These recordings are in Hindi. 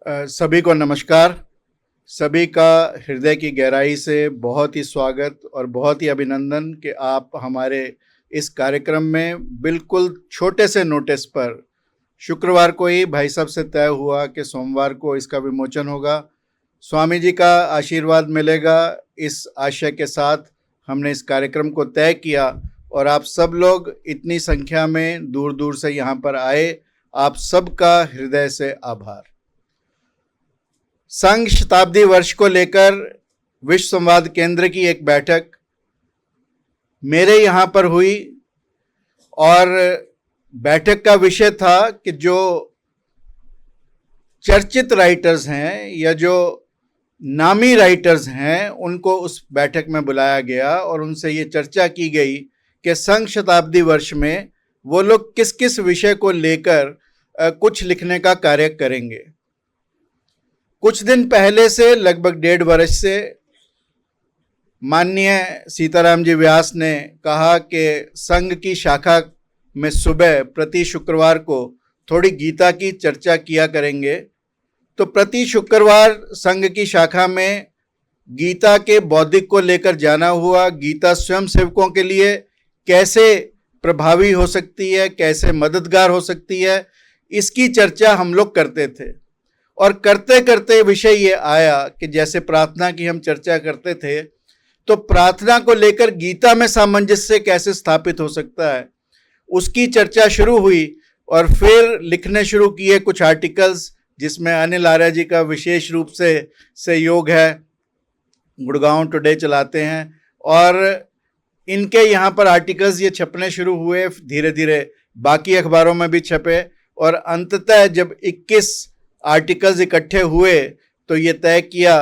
सभी को नमस्कार। सभी का हृदय की गहराई से बहुत ही स्वागत और बहुत ही अभिनंदन कि आप हमारे इस कार्यक्रम में बिल्कुल छोटे से नोटिस पर शुक्रवार को ही भाई साहब से तय हुआ कि सोमवार को इसका विमोचन होगा। स्वामी जी का आशीर्वाद मिलेगा, इस आशय के साथ हमने इस कार्यक्रम को तय किया और आप सब लोग इतनी संख्या में दूर दूर से यहाँ पर आए, आप सबका हृदय से आभार। संघ शताब्दी वर्ष को लेकर विश्व संवाद केंद्र की एक बैठक मेरे यहाँ पर हुई और बैठक का विषय था कि जो चर्चित राइटर्स हैं या जो नामी राइटर्स हैं उनको उस बैठक में बुलाया गया और उनसे ये चर्चा की गई कि संघ शताब्दी वर्ष में वो लोग किस किस विषय को लेकर कुछ लिखने का कार्य करेंगे। कुछ दिन पहले से लगभग 1.5 वर्ष से माननीय सीताराम जी व्यास ने कहा कि संघ की शाखा में सुबह प्रति शुक्रवार को थोड़ी गीता की चर्चा किया करेंगे। तो प्रति शुक्रवार संघ की शाखा में गीता के बौद्धिक को लेकर जाना हुआ, गीता स्वयं सेवकों के लिए कैसे प्रभावी हो सकती है, कैसे मददगार हो सकती है, इसकी चर्चा हम लोग करते थे। और करते करते विषय ये आया कि जैसे प्रार्थना की हम चर्चा करते थे तो प्रार्थना को लेकर गीता में सामंजस्य कैसे स्थापित हो सकता है, उसकी चर्चा शुरू हुई। और फिर लिखने शुरू किए कुछ आर्टिकल्स जिसमें अनिल आर्य जी का विशेष रूप से सहयोग है, गुड़गांव टुडे चलाते हैं और इनके यहाँ पर आर्टिकल्स ये छपने शुरू हुए, धीरे धीरे बाकी अखबारों में भी छपे और अंततः जब 21 आर्टिकल्स इकट्ठे हुए तो ये तय किया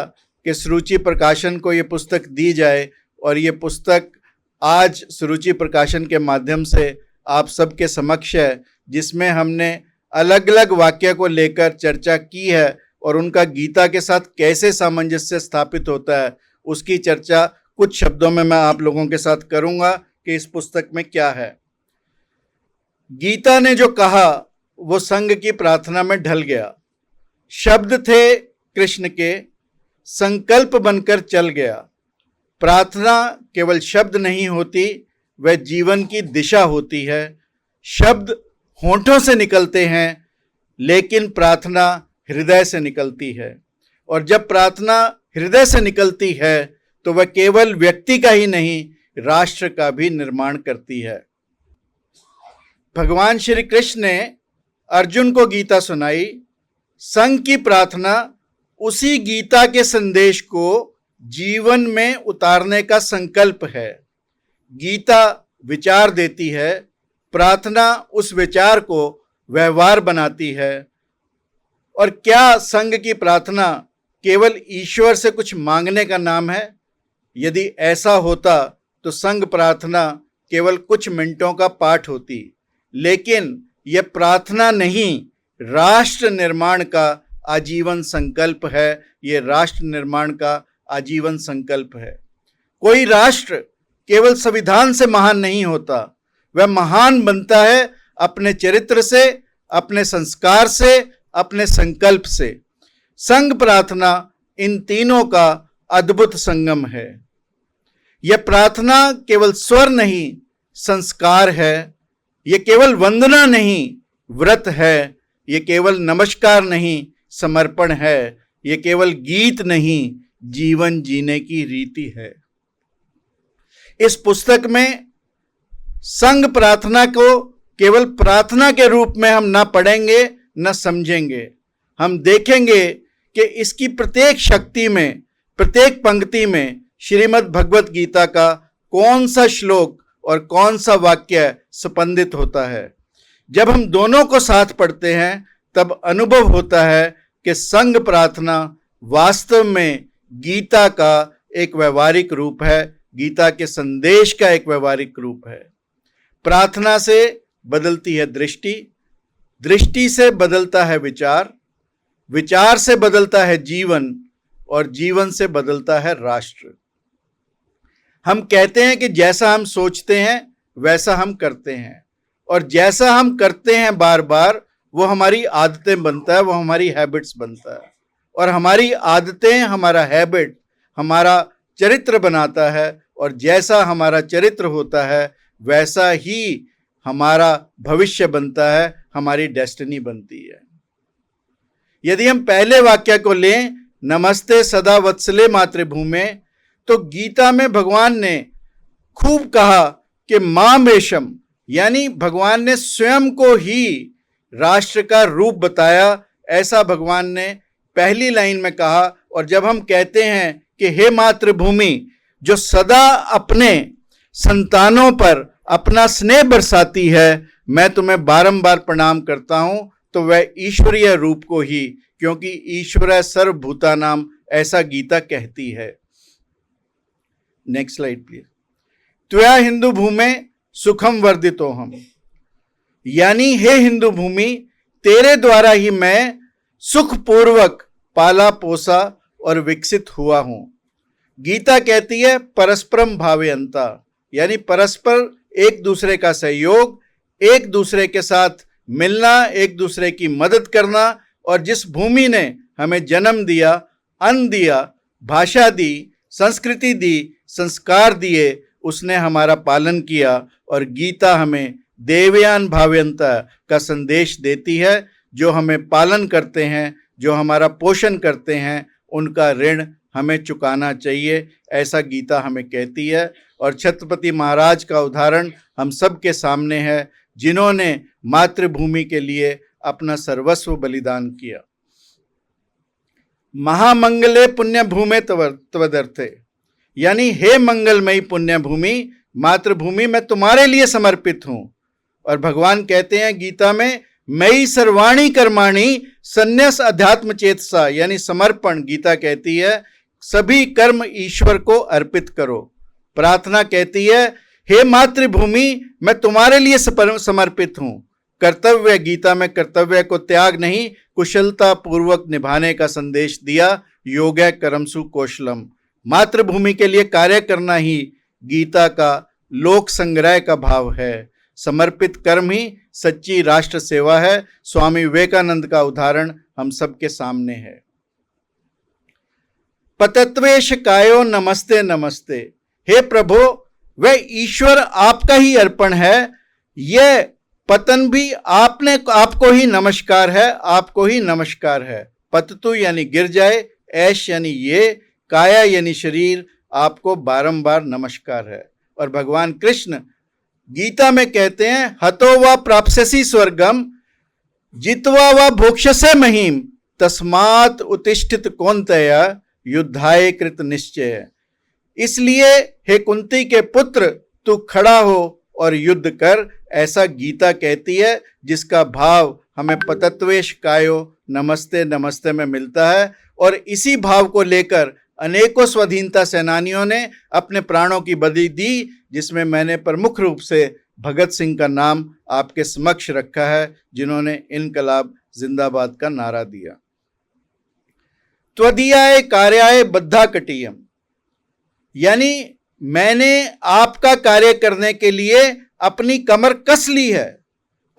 कि सुरुचि प्रकाशन को ये पुस्तक दी जाए और ये पुस्तक आज सुरुचि प्रकाशन के माध्यम से आप सबके समक्ष है, जिसमें हमने अलग अलग वाक्य को लेकर चर्चा की है और उनका गीता के साथ कैसे सामंजस्य स्थापित होता है उसकी चर्चा कुछ शब्दों में मैं आप लोगों के साथ करूंगा कि इस पुस्तक में क्या है। गीता ने जो कहा वो संघ की प्रार्थना में ढल गया। शब्द थे कृष्ण के, संकल्प बनकर चल गया। प्रार्थना केवल शब्द नहीं होती, वह जीवन की दिशा होती है। शब्द होठों से निकलते हैं लेकिन प्रार्थना हृदय से निकलती है और जब प्रार्थना हृदय से निकलती है तो वह केवल व्यक्ति का ही नहीं, राष्ट्र का भी निर्माण करती है। भगवान श्री कृष्ण ने अर्जुन को गीता सुनाई। संघ की प्रार्थना उसी गीता के संदेश को जीवन में उतारने का संकल्प है। गीता विचार देती है, प्रार्थना उस विचार को व्यवहार बनाती है। और क्या संघ की प्रार्थना केवल ईश्वर से कुछ मांगने का नाम है? यदि ऐसा होता तो संघ प्रार्थना केवल कुछ मिनटों का पाठ होती, लेकिन यह प्रार्थना नहीं, राष्ट्र निर्माण का आजीवन संकल्प है। ये राष्ट्र निर्माण का आजीवन संकल्प है। कोई राष्ट्र केवल संविधान से महान नहीं होता, वह महान बनता है अपने चरित्र से, अपने संस्कार से, अपने संकल्प से। संघ प्रार्थना इन तीनों का अद्भुत संगम है। यह प्रार्थना केवल स्वर नहीं, संस्कार है। यह केवल वंदना नहीं, व्रत है। ये केवल नमस्कार नहीं, समर्पण है। ये केवल गीत नहीं, जीवन जीने की रीति है। इस पुस्तक में संघ प्रार्थना को केवल प्रार्थना के रूप में हम ना पढ़ेंगे न समझेंगे। हम देखेंगे कि इसकी प्रत्येक शक्ति में, प्रत्येक पंक्ति में श्रीमद् भगवत गीता का कौन सा श्लोक और कौन सा वाक्य स्पंदित होता है। जब हम दोनों को साथ पढ़ते हैं तब अनुभव होता है कि संघ प्रार्थना वास्तव में गीता का एक व्यवहारिक रूप है, गीता के संदेश का एक व्यवहारिक रूप है। प्रार्थना से बदलती है दृष्टि, दृष्टि से बदलता है विचार, विचार से बदलता है जीवन और जीवन से बदलता है राष्ट्र। हम कहते हैं कि जैसा हम सोचते हैं वैसा हम करते हैं और जैसा हम करते हैं बार बार वो हमारी आदतें बनता है, वो हमारी हैबिट्स बनता है। और हमारी आदतें, हमारा हैबिट हमारा चरित्र बनाता है, और जैसा हमारा चरित्र होता है वैसा ही हमारा भविष्य बनता है, हमारी डेस्टिनी बनती है। यदि हम पहले वाक्य को लें, नमस्ते सदा वत्सले मातृभूमे, तो गीता में भगवान ने खूब कहा कि मामेशम, यानी भगवान ने स्वयं को ही राष्ट्र का रूप बताया, ऐसा भगवान ने पहली लाइन में कहा। और जब हम कहते हैं कि हे मातृभूमि, जो सदा अपने संतानों पर अपना स्नेह बरसाती है, मैं तुम्हें बारंबार प्रणाम करता हूं, तो वह ईश्वरीय रूप को ही, क्योंकि ईश्वर सर्वभूतानाम, ऐसा गीता कहती है। Next slide please. त्वया हिंदू भूमि सुखम वर्धितो हम, यानी हे हिंदू भूमि, तेरे द्वारा ही मैं सुखपूर्वक पाला पोसा और विकसित हुआ हूं। गीता कहती है परस्परम भावयंता, यानी परस्पर एक दूसरे का सहयोग, एक दूसरे के साथ मिलना, एक दूसरे की मदद करना। और जिस भूमि ने हमें जन्म दिया, अन्न दिया, भाषा दी, संस्कृति दी, संस्कार दिए, उसने हमारा पालन किया। और गीता हमें देवयान भावयंता का संदेश देती है। जो हमें पालन करते हैं, जो हमारा पोषण करते हैं, उनका ऋण हमें चुकाना चाहिए, ऐसा गीता हमें कहती है। और छत्रपति महाराज का उदाहरण हम सब के सामने है, जिन्होंने मातृभूमि के लिए अपना सर्वस्व बलिदान किया। महामंगले पुण्य भूमि त्वदर्थे, यानी हे मंगलमयी पुण्य भूमि, मातृभूमि मैं तुम्हारे लिए समर्पित हूं। और भगवान कहते हैं गीता में, मयि सर्वाणी कर्माणि संन्यास अध्यात्म चेतसा, यानी समर्पण। गीता कहती है सभी कर्म ईश्वर को अर्पित करो। प्रार्थना कहती है हे मातृभूमि, मैं तुम्हारे लिए समर्पित हूं। कर्तव्य, गीता में कर्तव्य को त्याग नहीं, कुशलता पूर्वक निभाने का संदेश दिया। योगै कर्मसु कौशलम, मातृभूमि के लिए कार्य करना ही गीता का लोक संग्रह का भाव है। समर्पित कर्म ही सच्ची राष्ट्र सेवा है। स्वामी विवेकानंद का उदाहरण हम सबके सामने है। पतत्वेश कायो नमस्ते नमस्ते, हे प्रभु, वह ईश्वर आपका ही अर्पण है। यह पतन भी आपको ही नमस्कार है, आपको ही नमस्कार है। पततु यानी गिर जाए, ऐश यानी ये, काया यानी शरीर, आपको बारंबार नमस्कार है। और भगवान कृष्ण गीता में कहते हैं हतो वा प्राप्स्यसि स्वर्गम जित्वा वा भोक्ष्यसे महीम तस्मात् उत्तिष्ठित कौन्तेय युद्धाय कृत निश्चय। इसलिए हे कुंती के पुत्र, तू खड़ा हो और युद्ध कर, ऐसा गीता कहती है, जिसका भाव हमें पतत्वेश कायो नमस्ते नमस्ते में मिलता है। और इसी भाव को लेकर अनेकों स्वाधीनता सेनानियों ने अपने प्राणों की बलि दी, जिसमें मैंने प्रमुख रूप से भगत सिंह का नाम आपके समक्ष रखा है, जिन्होंने इनकलाब जिंदाबाद का नारा दिया। त्वदीयाय कार्याय बद्धा कटियम, यानी मैंने आपका कार्य करने के लिए अपनी कमर कस ली है।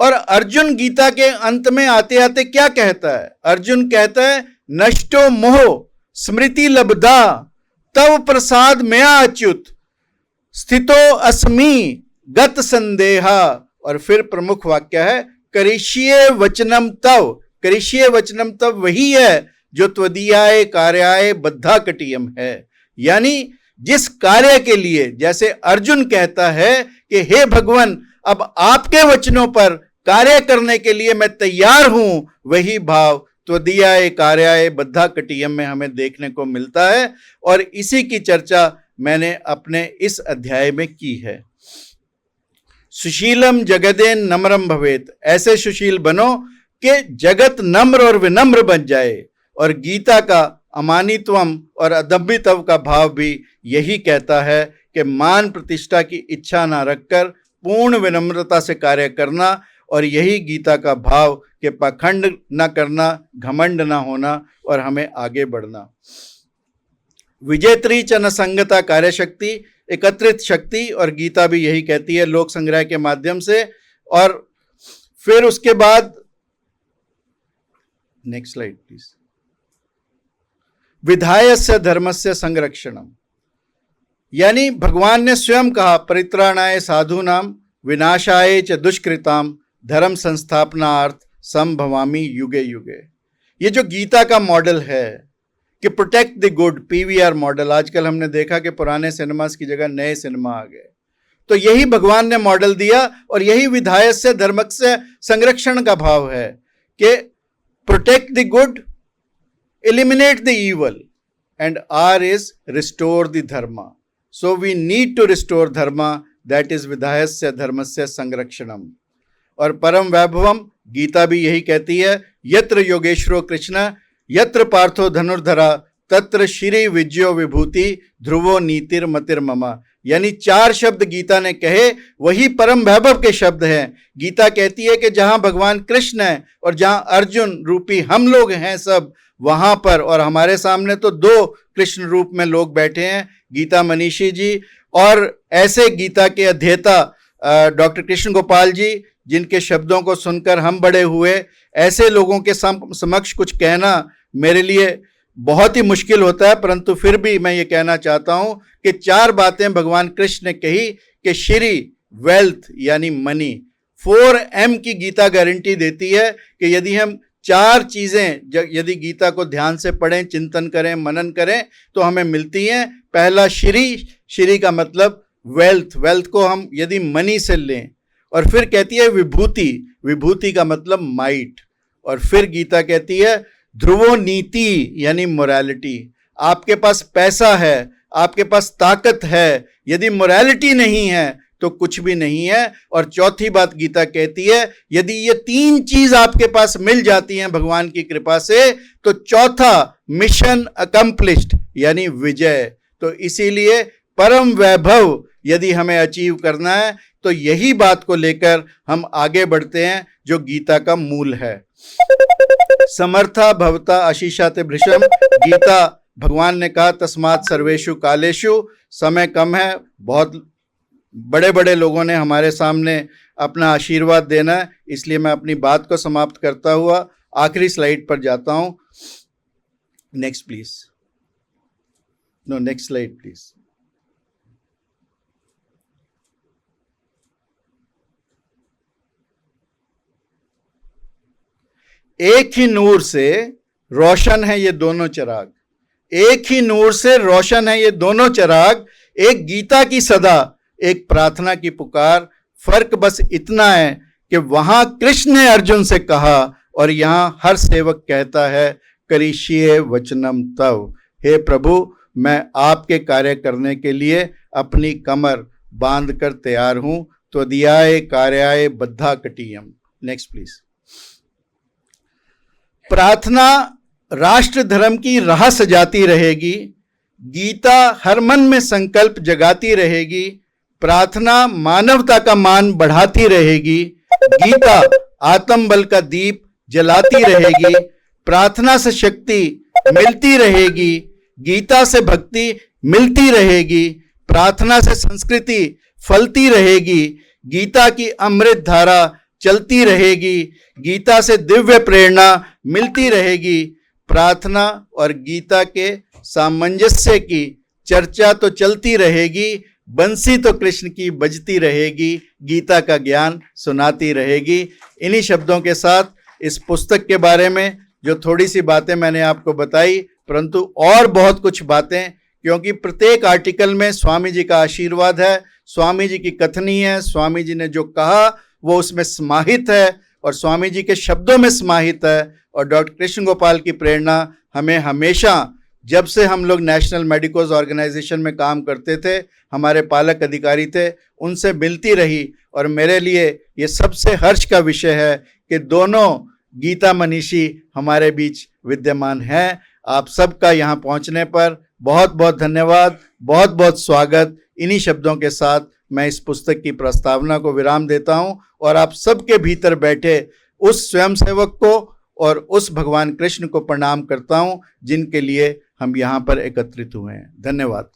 और अर्जुन गीता के अंत में आते आते क्या कहता है? अर्जुन कहता है नष्टो मोह स्मृति लब्धा तव प्रसाद मया अच्युत स्थितो अस्मि गत संदेहा। और फिर प्रमुख वाक्य है करिष्ये वचनम तव। करिष्ये वचनम तव वही है जो त्वदीयाय कार्याय बद्धा कटियम है, यानी जिस कार्य के लिए, जैसे अर्जुन कहता है कि हे भगवान, अब आपके वचनों पर कार्य करने के लिए मैं तैयार हूं, वही भाव त्वदीयाय कार्याय बद्धा कटियम में हमें देखने को मिलता है। और इसी की चर्चा मैंने अपने इस अध्याय में की है। सुशीलम जगदेन नम्रम भवेत, ऐसे सुशील बनो कि जगत नम्र और विनम्र बन जाए। और गीता का अमानित्वम और अदम्भित्व का भाव भी यही कहता है कि मान प्रतिष्ठा की इच्छा ना रखकर पूर्ण विनम्रता से कार्य करना। और यही गीता का भाव कि पाखंड न करना, घमंड ना होना और हमें आगे बढ़ना। विजेत्री च न संगता कार्यशक्ति, एकत्रित शक्ति, और गीता भी यही कहती है लोक संग्रह के माध्यम से। और फिर उसके बाद नेक्स्ट स्लाइड प्लीज। विधायस्य धर्मस्य संरक्षणम, यानी भगवान ने स्वयं कहा परित्राणाय साधूनाम विनाशाय च दुष्कृताम धर्म संस्थापनार्थ संभवामि युगे युगे। ये जो गीता का मॉडल है कि protect the good, PVR model, आजकल हमने देखा कि पुराने सिनेमास की जगह नए सिनेमा आ गए, तो यही भगवान ने मॉडल दिया और यही विधायस्य धर्मस्य संरक्षण का भाव है कि protect the good, eliminate the evil, and R is restore the dharma. So we need to restore dharma, that is vidhayasya dharmasya संरक्षणम। और परम वैभवम गीता भी यही कहती है, यत्र योगेश्वरो कृष्ण यत्र पार्थो धनुर्धरा तत्र श्री विजयो विभूति ध्रुवो नीतिर मतिर ममा। यानी 4 शब्द गीता ने कहे, वही परम वैभव के शब्द हैं। गीता कहती है कि जहां भगवान कृष्ण है और जहां अर्जुन रूपी हम लोग हैं सब, वहां पर, और हमारे सामने तो 2 कृष्ण रूप में लोग बैठे हैं, गीता मनीषी जी और ऐसे गीता के अध्येता डॉक्टर कृष्ण गोपाल जी, जिनके शब्दों को सुनकर हम बड़े हुए। ऐसे लोगों के समक्ष कुछ कहना मेरे लिए बहुत ही मुश्किल होता है, परंतु फिर भी मैं ये कहना चाहता हूं कि 4 बातें भगवान कृष्ण ने कही कि श्री, वेल्थ यानी मनी, 4M की गीता गारंटी देती है कि यदि हम 4 चीजें यदि गीता को ध्यान से पढ़ें, चिंतन करें, मनन करें तो हमें मिलती हैं। पहला श्री का मतलब वेल्थ, वेल्थ को हम यदि मनी से लें, और फिर कहती है विभूति, विभूति का मतलब माइट, और फिर गीता कहती है ध्रुवो नीति यानी मोरालिटी। आपके पास पैसा है, आपके पास ताकत है, यदि मोरालिटी नहीं है तो कुछ भी नहीं है। और चौथी बात गीता कहती है, यदि ये 3 चीज आपके पास मिल जाती हैं भगवान की कृपा से, तो चौथा मिशन अकम्प्लिश्ड यानी विजय। तो इसीलिए परम वैभव यदि हमें अचीव करना है तो यही बात को लेकर हम आगे बढ़ते हैं जो गीता का मूल है। समर्था भवता आशीषाते भृशम, गीता भगवान ने कहा तस्मात् सर्वेषु कालेषु, समय कम है, बहुत बड़े बड़े लोगों ने हमारे सामने अपना आशीर्वाद देना है, इसलिए मैं अपनी बात को समाप्त करता हुआ आखिरी स्लाइड पर जाता हूं। Next please, no next slide please. एक ही नूर से रोशन है ये दोनों चिराग, एक ही नूर से रोशन है ये दोनों चिराग, एक गीता की सदा, एक प्रार्थना की पुकार। फर्क बस इतना है कि वहां कृष्ण ने अर्जुन से कहा और यहां हर सेवक कहता है करिष्ये वचनम तव, हे प्रभु मैं आपके कार्य करने के लिए अपनी कमर बांध कर तैयार हूं। तो दियाए कार्याय बद्धा कटियम। Next please. प्रार्थना राष्ट्र धर्म की राह सजाती रहेगी, गीता हर मन में संकल्प जगाती रहेगी, प्रार्थना मानवता का मान बढ़ाती रहेगी, गीता आत्म बल का दीप जलाती रहेगी, प्रार्थना से शक्ति मिलती रहेगी, गीता से भक्ति मिलती रहेगी, प्रार्थना से संस्कृति फलती रहेगी, गीता की अमृत धारा चलती रहेगी, गीता से दिव्य प्रेरणा मिलती रहेगी। प्रार्थना और गीता के सामंजस्य की चर्चा तो चलती रहेगी, बंसी तो कृष्ण की बजती रहेगी, गीता का ज्ञान सुनाती रहेगी। इन्हीं शब्दों के साथ इस पुस्तक के बारे में जो थोड़ी सी बातें मैंने आपको बताई, परंतु और बहुत कुछ बातें, क्योंकि प्रत्येक आर्टिकल में स्वामी जी का आशीर्वाद है, स्वामी जी की कथनी है, स्वामी जी ने जो कहा वो उसमें समाहित है और स्वामी जी के शब्दों में समाहित है। और डॉक्टर कृष्ण गोपाल की प्रेरणा हमें हमेशा, जब से हम लोग नेशनल मेडिकोज ऑर्गेनाइजेशन में काम करते थे, हमारे पालक अधिकारी थे, उनसे मिलती रही। और मेरे लिए ये सबसे हर्ष का विषय है कि दोनों गीता मनीषी हमारे बीच विद्यमान हैं। आप सबका यहाँ पहुँचने पर बहुत बहुत धन्यवाद, बहुत बहुत स्वागत। इन्हीं शब्दों के साथ मैं इस पुस्तक की प्रस्तावना को विराम देता हूँ और आप सबके भीतर बैठे उस स्वयंसेवक को और उस भगवान कृष्ण को प्रणाम करता हूँ जिनके लिए हम यहाँ पर एकत्रित हुए हैं। धन्यवाद।